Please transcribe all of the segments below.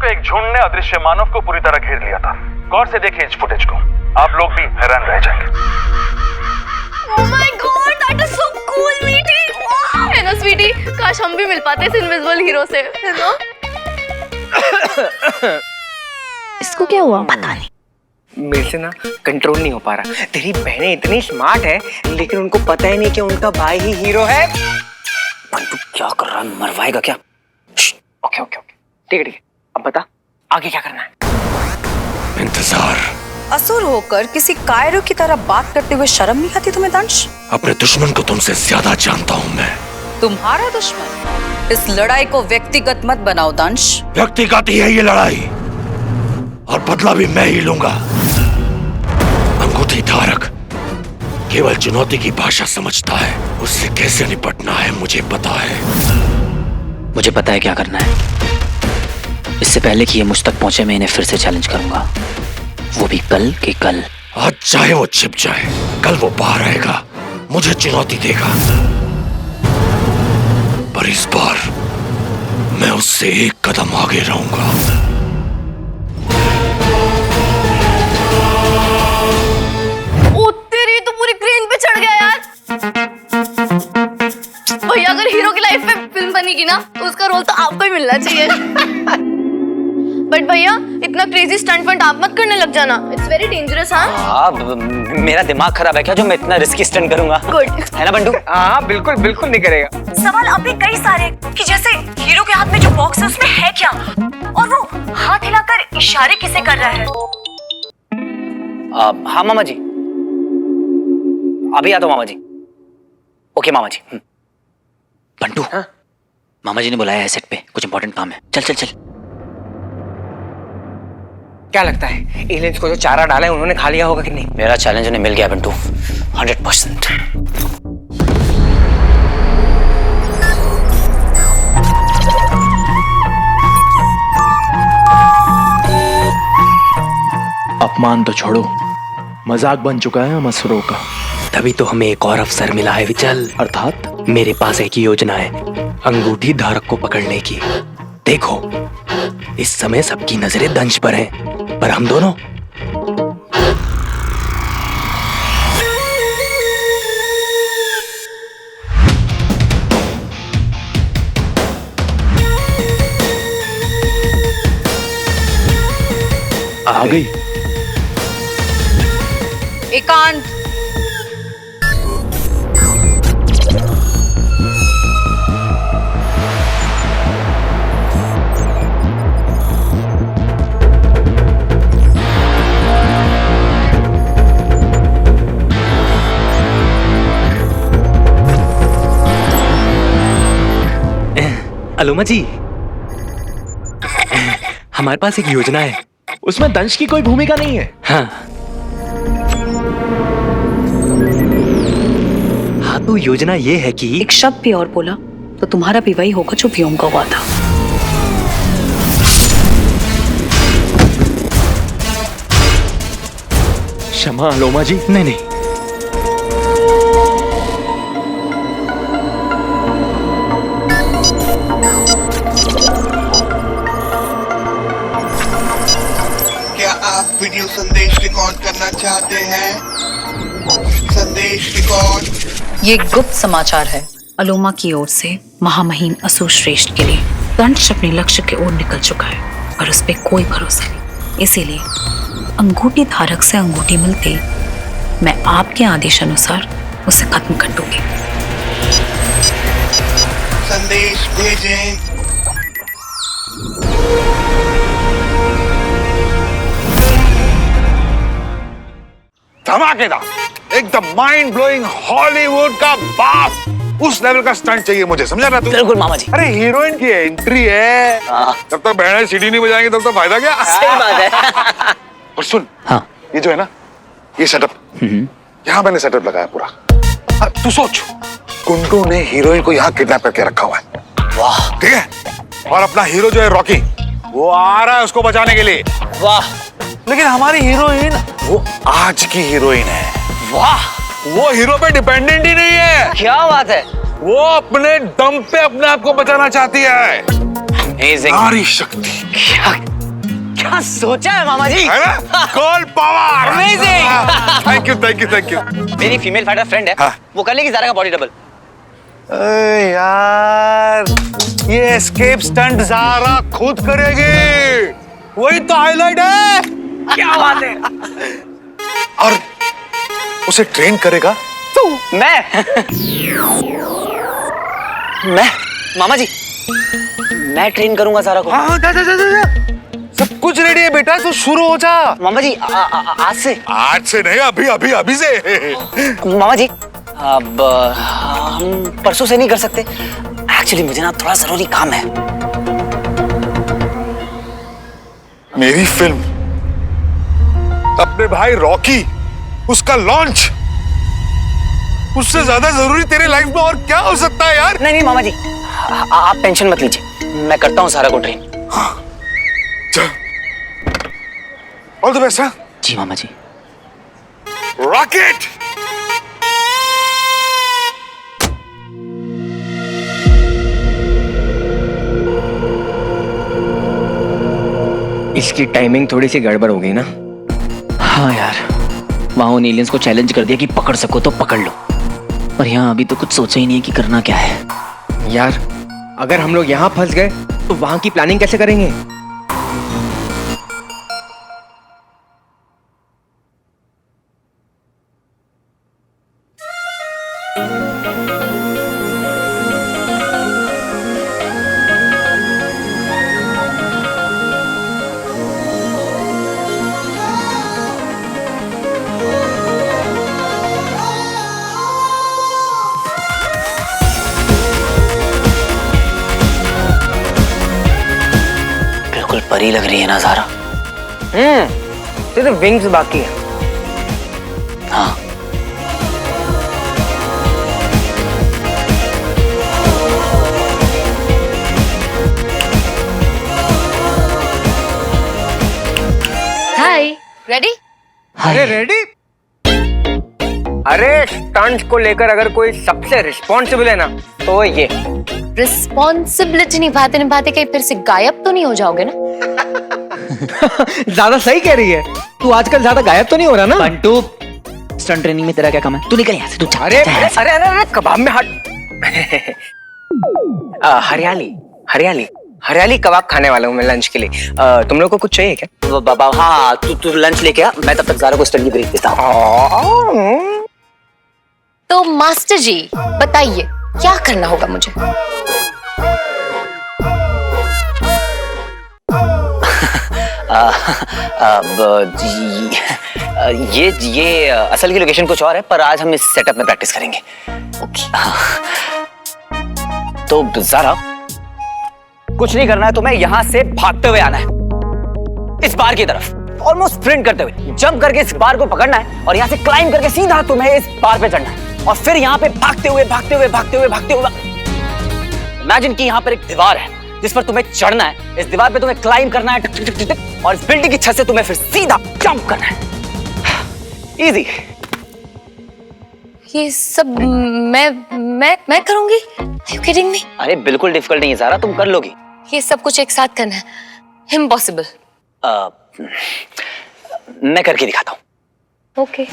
को एक झुंड ने अदृश्य मानव को पूरी तरह घेर लिया था। गौर से देखिए इस फुटेज को, आप लोग भी हैरान रह जाएंगे। Oh my God, that is so cool, मीठी। है ना स्वीटी, काश हम भी मिल पाते इस इनविजिबल हीरो से, है ना? इसको क्या हुआ? पता नहीं। मेरे से ना कंट्रोल नहीं हो पा रहा। तेरी बहनें इतनी स्मार्ट है लेकिन उनको पता ही नहीं कि उनका भाई ही हीरो है। बंटू क्या कर रहा है, मरवाएगा क्या? ओके ओके ओके, ठीक है। अब बता आगे क्या करना है? इंतजार। असुर होकर किसी कायरों की तरह बात करते हुए शर्म नहीं आती तुम्हें दंश? अपने दुश्मन को तुमसे ज्यादा जानता हूँ मैं। तुम्हारा दुश्मन? इस लड़ाई को व्यक्तिगत मत बनाओ दंश। व्यक्तिगत ही है ये लड़ाई और बदला भी मैं ही लूंगा। अंगूठी धारक केवल चुनौती की भाषा समझता है, उससे कैसे निपटना है मुझे पता है। मुझे पता है क्या करना है। इससे पहले कि ये मुझ तक पहुंचे मैं इन्हें फिर से चैलेंज करूंगा, वो भी कल के कल। आज चाहे वो छिप जाए, कल वो बाहर आएगा, मुझे चुनौती देगा। पर इस बार मैं उससे एक कदम आगे रहूंगा। ओ तेरी तो पूरी क्रेन पे चढ़ गया यार। भैया अगर हीरो की लाइफ में फिल्म बनेगी ना तो उसका रोल तो आपको ही मिलना चाहिए। बट भैया इतना क्रेजी स्टंट फंट आप मत करने लग जाना, इट्स वेरी डेंजरस। हाँ मेरा दिमाग खराब है क्या जो मैं इतना रिस्की स्टंट करूंगा? गुड है ना बंटू? हाँ बिल्कुल बिल्कुल नहीं करेगा। सवाल अब भी कई सारे कि जैसे हीरो के हाथ में जो बॉक्स है उसमें है क्या, और वो हाथ हिलाकर इशारे किसे कर रहा है? हाँ मामा जी, अभी आता हूँ मामा जी। ओके मामा जी। बंटू, हाँ? मामा जी ने बुलाया है सेट पे, कुछ इंपॉर्टेंट काम है। चल चल चल। क्या लगता है एलियंस को जो चारा डाला है उन्होंने खा लिया होगा कि नहीं? मेरा चैलेंज उन्हें मिल गया बंटू, 100%। अपमान तो छोड़ो, मजाक बन चुका है हम असुरों का। तभी तो हमें एक और अवसर मिला है विचल। अर्थात मेरे पास एक योजना है अंगूठी धारक को पकड़ने की। देखो इस समय सबकी नजरें दंश पर हैं, पर हम दोनों आ गई। एकांत। अलोमा जी, हमारे पास एक योजना है। उसमें दंश की कोई भूमिका नहीं है। हाँ हाँ, तो योजना ये है कि एक शब्द भी और बोला तो तुम्हारा भी वही होगा जो व्योम का हुआ था। क्षमा अलोमा जी। नहीं नहीं, क्या आप वीडियो संदेश रिकॉर्ड करना चाहते हैं? संदेश रिकॉर्ड। ये गुप्त समाचार है अलोमा की ओर से महामहिम असुर श्रेष्ठ के लिए। दंश अपने लक्ष्य की ओर निकल चुका है पर उस पर कोई भरोसा नहीं, इसीलिए अंगूठी धारक से अंगूठी मिलते मैं आपके आदेश अनुसार उसे खत्म कर दूंगी। संदेश भेजें। धमाकेदार, एकदम माइंड ब्लोइंग हॉलीवुड का बास, उस लेवल का स्टंट चाहिए मुझे, समझा ना तू? बिल्कुल मामा जी। अरे हीरोइन की एंट्री है, जब तक बहनें सीढ़ी नहीं बजाएंगी तब तक फायदा क्या? सही बात है। और सुन, हाँ ये जो है ना, ये सेटअप, यहाँ मैंने सेटअप लगाया पूरा। तू सोच, गुंडों ने हीरोइन को यहाँ किडनैप करके रखा हुआ है। वाह। ठीक है, और अपना हीरो जो है रॉकी, वो आ रहा है उसको बचाने के लिए। वाह। लेकिन हमारी हीरोइन वो आज की हीरोइन है। वाह, वो हीरो पे डिपेंडेंट ही नहीं है। क्या बात है। वो अपने दम पे अपने आप को बचाना चाहती है। Amazing। नारी शक्ति। क्या क्या सोचा है मामा जी? है ना? Call power. Amazing! Thank you thank you thank you. मेरी फीमेल फाइटर फ्रेंड है, हाँ। वो कर लेगी ज़ारा का बॉडी डबल। अरे यार, ये एस्केप स्टंट ज़ारा खुद करेगी, वही तो हाईलाइट है। क्या बात है? और उसे ट्रेन करेगा तू? मैं मामा जी, मैं ट्रेन करूंगा ज़ारा को। हाँ जा जा जा जा। सब कुछ रेडी है बेटा, तू शुरू हो जा। मामा जी आज से? आज से नहीं, अभी अभी अभी से। मामा जी अब हम परसों से नहीं कर सकते, एक्चुअली मुझे ना थोड़ा जरूरी काम है। मेरी फिल्म, अपने भाई रॉकी, उसका लॉन्च, उससे ज्यादा जरूरी तेरे लाइफ में और क्या हो सकता है यार? नहीं नहीं मामा जी, आप टेंशन मत लीजिए, मैं करता हूँ ज़ारा को ट्रेन। All the best. जी मामा जी। रॉकेट। इसकी टाइमिंग थोड़ी सी गड़बड़ हो गई ना। हाँ यार, वहां उन एलियंस को चैलेंज कर दिया कि पकड़ सको तो पकड़ लो, पर यहाँ अभी तो कुछ सोचा ही नहीं है कि करना क्या है। यार अगर हम लोग यहाँ फंस गए तो वहां की प्लानिंग कैसे करेंगे? बिल्कुल परी लग रही है ना ज़ारा? सिर्फ विंग्स बाकी है। हाँ। हाय, रेडी? अरे रेडी? अरे स्टंट्स को लेकर अगर कोई सबसे रिस्पॉन्सिबल है ना तो ये। रिस्पॉन्सिबिलिटी निभाते कहीं फिर से गायब तो नहीं हो जाओगे ना? ज्यादा सही कह रही है, तू आजकल ज्यादा गायब तो नहीं हो रहा ना? बंटू, स्टंट ट्रेनिंग में तेरा क्या काम है? तू निकल यहाँ से, तू जा। अरे अरे अरे अरे अरे कबाब में हाथ। हरियाली हरियाली हरियाली कबाब खाने वाला हूँ मैं लंच के लिए। तुम लोग को कुछ चाहिए क्या? बाबा हाँ, तू लंच लेके आ, मैं तब तक ज़ारा को स्टडी ब्रेक देता हूँ। तो मास्टर जी बताइए क्या करना होगा मुझे? ये असल की लोकेशन कुछ और है, पर आज हम इस सेटअप में प्रैक्टिस करेंगे। ओके। तो ज़ारा, कुछ नहीं करना है तुम्हें, यहाँ से भागते हुए आना है इस बार की तरफ, ऑलमोस्ट स्प्रिंट करते हुए जंप करके इस बार को पकड़ना है और यहाँ से क्लाइंब करके सीधा तुम्हें इस बार पे चढ़ना है और फिर यहाँ पे भागते हुए भागते हुए भागते हुए भागते हुए। इमेजिन कि यहाँ पर एक दीवार है जिस पर तुम्हें चढ़ना है, इस दीवार पे तुम्हें क्लाइंब करना है टिक टिक टिक टिक, और इस बिल्डिंग की छत से तुम्हें फिर सीधा जंप करना है। इजी। ये सब मैं करूंगी? Are you kidding me? अरे बिल्कुल डिफिकल्ट नहीं है ज़ारा, तुम कर लोगी। ये सब कुछ एक साथ करना है, इम्पॉसिबल। मैं करके दिखाता हूँ। ओके।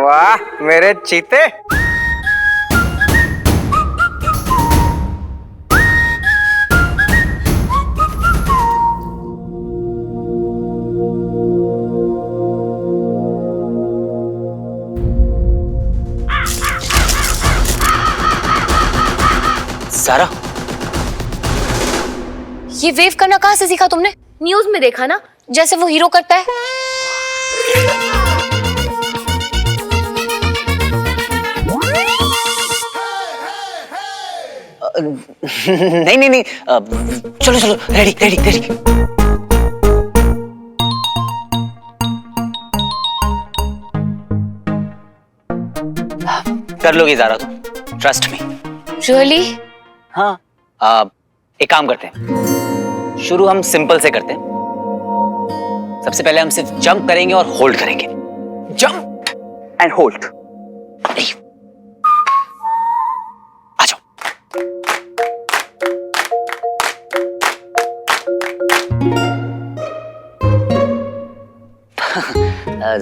वाह मेरे चीते। ज़ारा, ये वेव करना कहाँ से सीखा तुमने? न्यूज में देखा ना, जैसे वो हीरो करता है। नहीं नहीं नहीं, चलो चलो, रेडी रेडी रेडी। कर लोगी ज़ारा तुम, ट्रस्ट मी। रियली? हाँ, एक काम करते हैं, शुरू हम सिंपल से करते हैं। सबसे पहले हम सिर्फ जंप करेंगे और होल्ड करेंगे। Jump and hold. आ जाओ।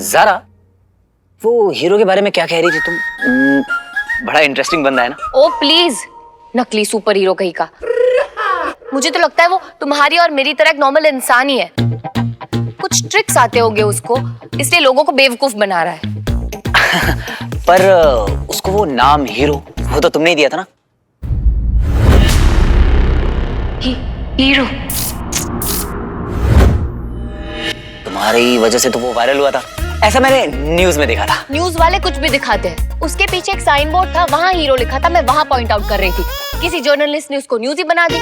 ज़ारा, वो हीरो के बारे में क्या कह रही थी तुम? बड़ा इंटरेस्टिंग बंदा है ना? ओ प्लीज, नकली सुपर हीरो कहीं का। मुझे तो लगता है वो तुम्हारी और मेरी तरह एक नॉर्मल इंसान ही है। कुछ ट्रिक्स आते होंगे उसको, इसलिए लोगों को बेवकूफ बना रहा है। पर उसको वो नाम हीरो, वो तो तुमने ही दिया था ना? हीरो? तुम्हारी वजह से तो वो वायरल हुआ था, ऐसा मैंने न्यूज में देखा था। न्यूज वाले कुछ भी दिखाते हैं। उसके पीछे एक साइन बोर्ड था, वहाँ हीरो लिखा था, मैं वहाँ पॉइंट आउट कर रही थी। किसी जर्नलिस्ट ने उसको न्यूज ही बना दी।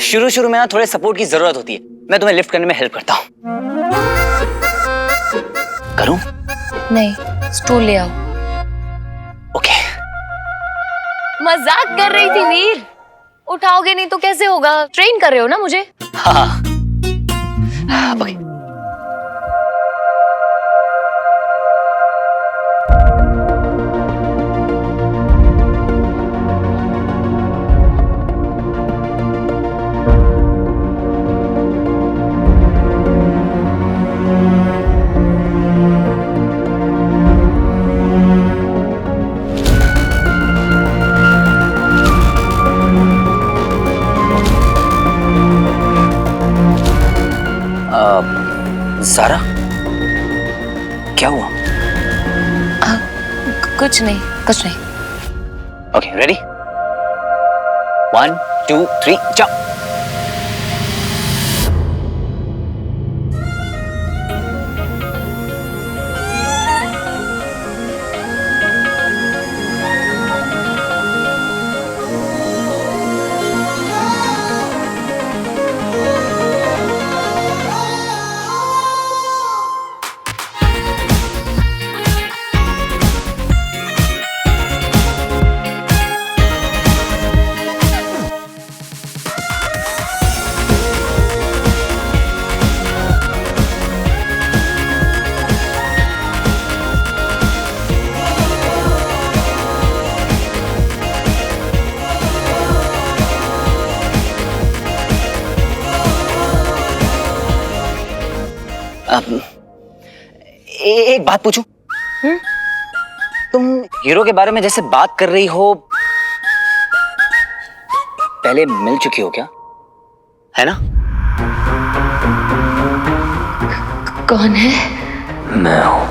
शुरू शुरू में ना थोड़े सपोर्ट की जरूरत होती है। मैं तुम्हें लिफ्ट करने में हेल्प करता हूँ। करूं? नहीं, स्टूल ले आओ। ओके। मजाक कर रही थी वीर। उठाओगे नहीं तो कैसे होगा? ट्रेन कर रहे हो ना मुझे? हाँ। ओके। ज़ारा, क्या हुआ? कुछ नहीं, कुछ नहीं। Okay, ready? 1 2 3 जंप। एक बात पूछूं? तुम हीरो के बारे में जैसे बात कर रही हो, पहले मिल चुकी हो क्या? है ना? कौन है? मैं हूं।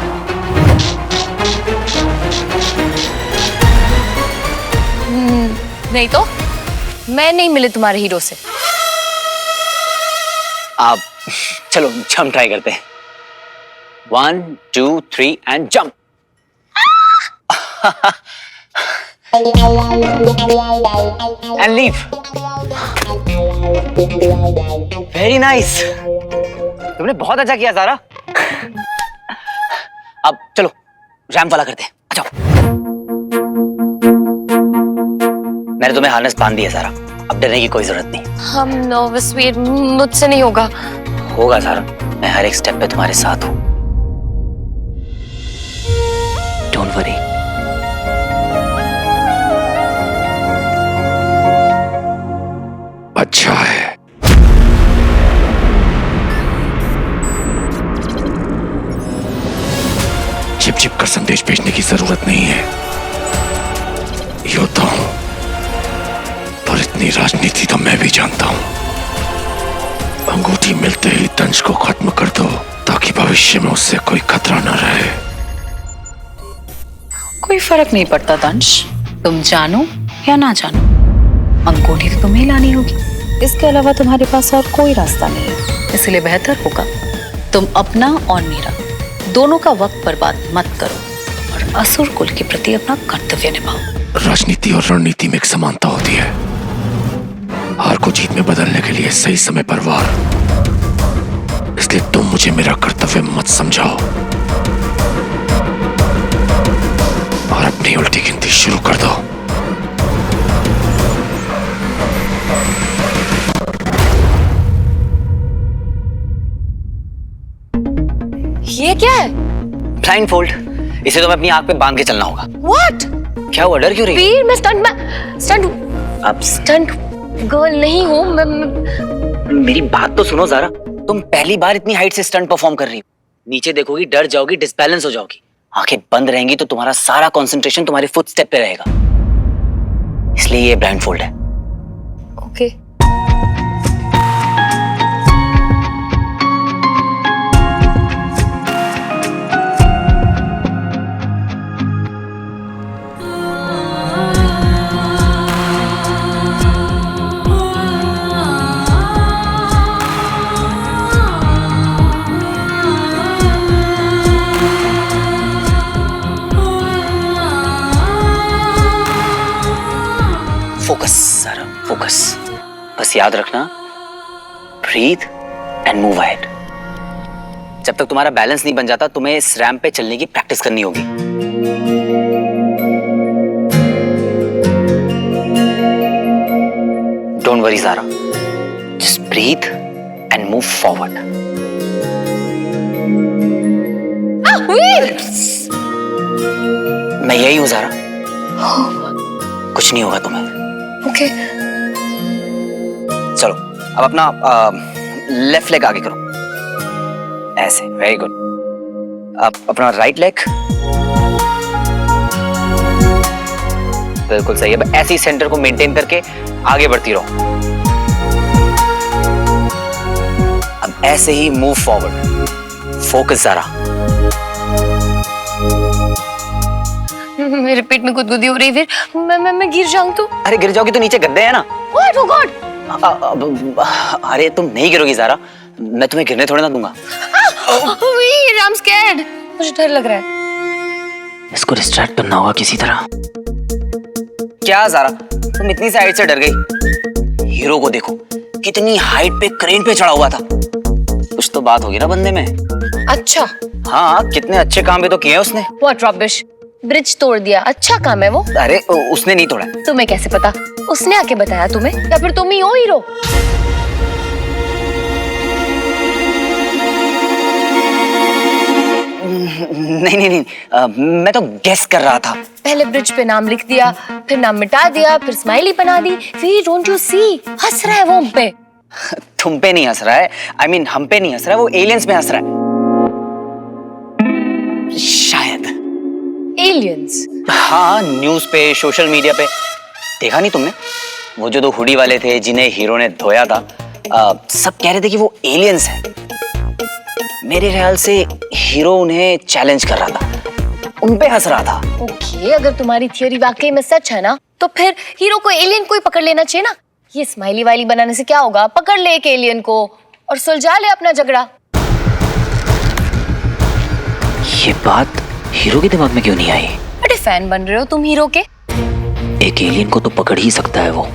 नहीं तो मैं नहीं मिली तुम्हारे हीरो से। आप चलो जंप ट्राई करते हैं। 1 2 3 and jump. And leave. Very nice. तुमने बहुत अच्छा किया ज़ारा। अब चलो रैंप वाला करते हैं। आ जाओ। मैंने तुम्हें हार्नेस बांध दिया ज़ारा, अब डरने की कोई जरूरत नहीं। हम नर्वस वीर, मुझसे नहीं होगा। होगा ज़ारा, मैं हर एक स्टेप पे तुम्हारे साथ हूं। Don't worry. अच्छा है। छिप छिप कर संदेश भेजने की जरूरत नहीं है। योद्धा हूं, पर इतनी राजनीति तो मैं भी जानता हूं। अंगूठी मिलते ही दंश को खत्म कर दो, ताकि भविष्य में उससे कोई खतरा न रहे। कोई फर्क नहीं पड़ता दंश, तुम जानो या ना जानो, अंगूठी तो तुम्हें लानी होगी। इसके अलावा तुम्हारे पास और कोई रास्ता नहीं है, इसलिए बेहतर होगा तुम अपना और मेरा दोनों का वक्त बर्बाद मत करो और असुर कुल के प्रति अपना कर्तव्य निभाओ। राजनीति और रणनीति में एक समानता होती है। हार को जीत में बदलने के लिए सही समय पर वार। इसलिए तुम मुझे मेरा कर्तव्य मत समझाओ और अपनी उल्टी गिनती शुरू कर दो। ये क्या है? Blind fold. इसे तुम्हें अपनी आंख पे बांध के चलना होगा। What? क्या हुआ, डर क्यों रही? वीर, मैं स्टंट गर्ल नहीं हूँ। मेरी बात तो सुनो ज़रा। तुम पहली बार इतनी हाइट से स्टंट परफॉर्म कर रही हो। नीचे देखोगी, डर जाओगी, डिसबैलेंस हो जाओगी। आंखें बंद रहेंगी तो तुम्हारा सारा कंसंट्रेशन तुम्हारे फुटस्टेप पे रहेगा। इसलिए ये ब्लाइंड फोल्ड है। ओके। फोकस सारा, फोकस। बस याद रखना, ब्रीथ एंड मूव अहेड। जब तक तुम्हारा बैलेंस नहीं बन जाता, तुम्हें इस रैंप पे चलने की प्रैक्टिस करनी होगी। Don't worry Sara, just breathe and move forward. मैं यही हूं सारा, कुछ नहीं होगा तुम्हें। ओके। चलो अब अपना लेफ्ट लेग आगे करो, ऐसे। Very good. अब अपना राइट लेग, बिल्कुल सही। अब ऐसे ही सेंटर को मेंटेन करके आगे बढ़ती रहो। अब ऐसे ही मूव फॉरवर्ड। फोकस जरा। मेरे पेट में गुदगुदी हो रही। फिर मैं गिर जाऊं तो? अरे गिर जाओगी तो नीचे गद्दे हैं ना। What? Oh God! अरे तुम नहीं गिरोगी ज़ारा, मैं तुम्हें गिरने थोड़ी ना दूंगा। वीर, I'm scared. मुझे डर लग रहा है। इसको डिस्ट्रैक्ट करना होगा किसी तरह। क्या ज़ारा, तुम इतनी सी हाइट से डर गई? हीरो को देखो, कितनी हाइट पे क्रेन पे चढ़ा हुआ था। कुछ तो बात होगी ना बंदे में। अच्छा। हाँ, कितने अच्छे काम भी तो किए उसने। What rubbish? ब्रिज तोड़ दिया, अच्छा काम है वो। अरे उसने नहीं तोड़ा। तुम्हें कैसे पता? उसने आके बताया तुम्हें, या फिर तुम ही हो हीरो? नहीं, मैं तो गेस कर रहा था। पहले ब्रिज पे नाम लिख दिया, फिर नाम मिटा दिया, फिर स्माइली बना दी। वी डोंट यू सी, हंस रहा है वो हम पे। तुम पे नहीं हंस रहा है, I mean, हम पे नहीं हंस रहा है, वो एलियंस पे हंस रहा है शायद। एलियंस? हाँ, न्यूज पे, सोशल मीडिया पे देखा नहीं तुमने? वो जो 2 हुडी वाले थे जिन्हें हीरो ने धोया था, सब कह रहे थे कि वो एलियंस हैं। मेरे ख्याल से हीरो उन्हें चैलेंज कर रहा था, उन पे हंस रहा था। ओके, अगर तुम्हारी थियरी वाकई में सच है ना, तो फिर हीरो को एलियन को ही पकड़ लेना चाहिए ना। ये स्माइली वाली बनाने से क्या होगा? पकड़ ले एक एलियन को और सुलझा ले अपना झगड़ा। ये बात हीरो के दिमाग में क्यों नहीं आई? बड़े फैन बन रहे हो तुम हीरो के। एक एलियन को तो पकड़ ही सकता है वो।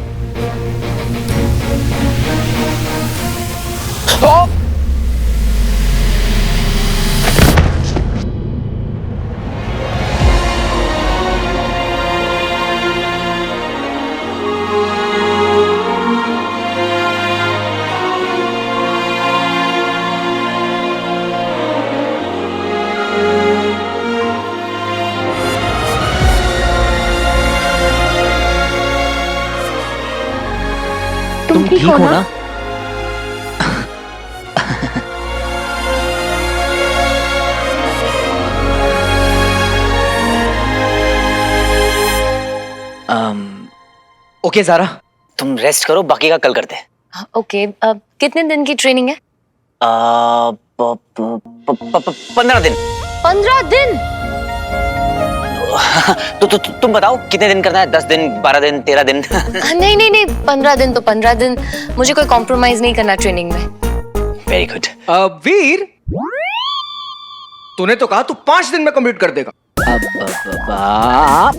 तुम ठीक हो ना? ओके ज़ारा, तुम रेस्ट करो, बाकी का कल करते हैं। ओके, कितने दिन की ट्रेनिंग है? 15 दिन। 15 दिन? तो तुम बताओ कितने दिन करना है? 10 दिन, 12 दिन, 13 दिन? नहीं, 15 दिन तो 15 दिन। मुझे कोई कॉम्प्रोमाइज नहीं करना ट्रेनिंग में। Very good. वीर, तूने तो कहा तू 5 दिन में कंप्लीट कर देगा।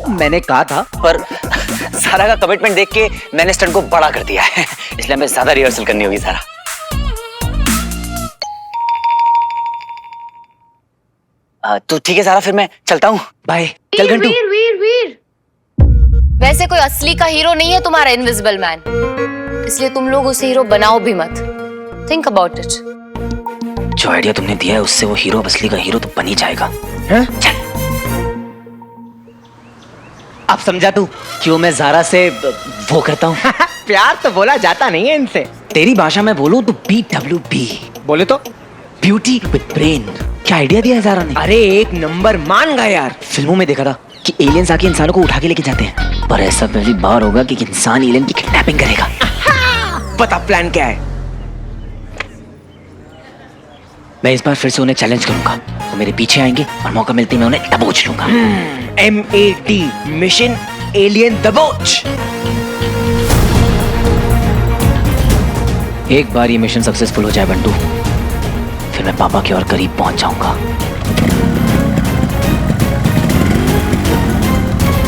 मैंने कहा था, पर सारा का कमिटमेंट देख के मैंने स्टंट को बड़ा कर दिया है, इसलिए हमें ज्यादा रिहर्सल करनी होगी सारा। तो ठीक है सारा, फिर मैं चलता हूँ, बाय। चल घंटू। वीर वैसे कोई असली का हीरो नहीं है तुम्हारा इनविजिबल मैन, इसलिए तुम लोग उसे हीरो बनाओ भी मत। Think about it. जो आइडिया तुमने दिया है उससे वो हीरो असली का हीरो तो बन ही जाएगा। चल। अब समझा तू क्यों मैं ज़ारा से वो करता हूँ? प्यार तो बोला जाता नहीं है इनसे। तेरी भाषा में बोलूं तो BWB बोले तो ब्यूटी विद ब्रेन। क्या आइडिया दिया है ज़ारा ने? अरे एक नंबर मान गया यार। फिल्मों में देखा था कि एलियंस आके इंसानों को उठा के लेके जाते हैं, पर ऐसा पहली बार होगा कि इंसान एलियन की किडनैपिंग करेगा। पता प्लान क्या है? मैं इस बार फिर से उन्हें चैलेंज करूंगा, वो मेरे पीछे आएंगे और मौका मिलते ही मैं उन्हें दबोच लूंगा। MAD मिशन एलियन दबोच। एक बार ये मिशन सक्सेसफुल हो जाए बंटू, फिर मैं पापा के और करीब पहुंच जाऊंगा।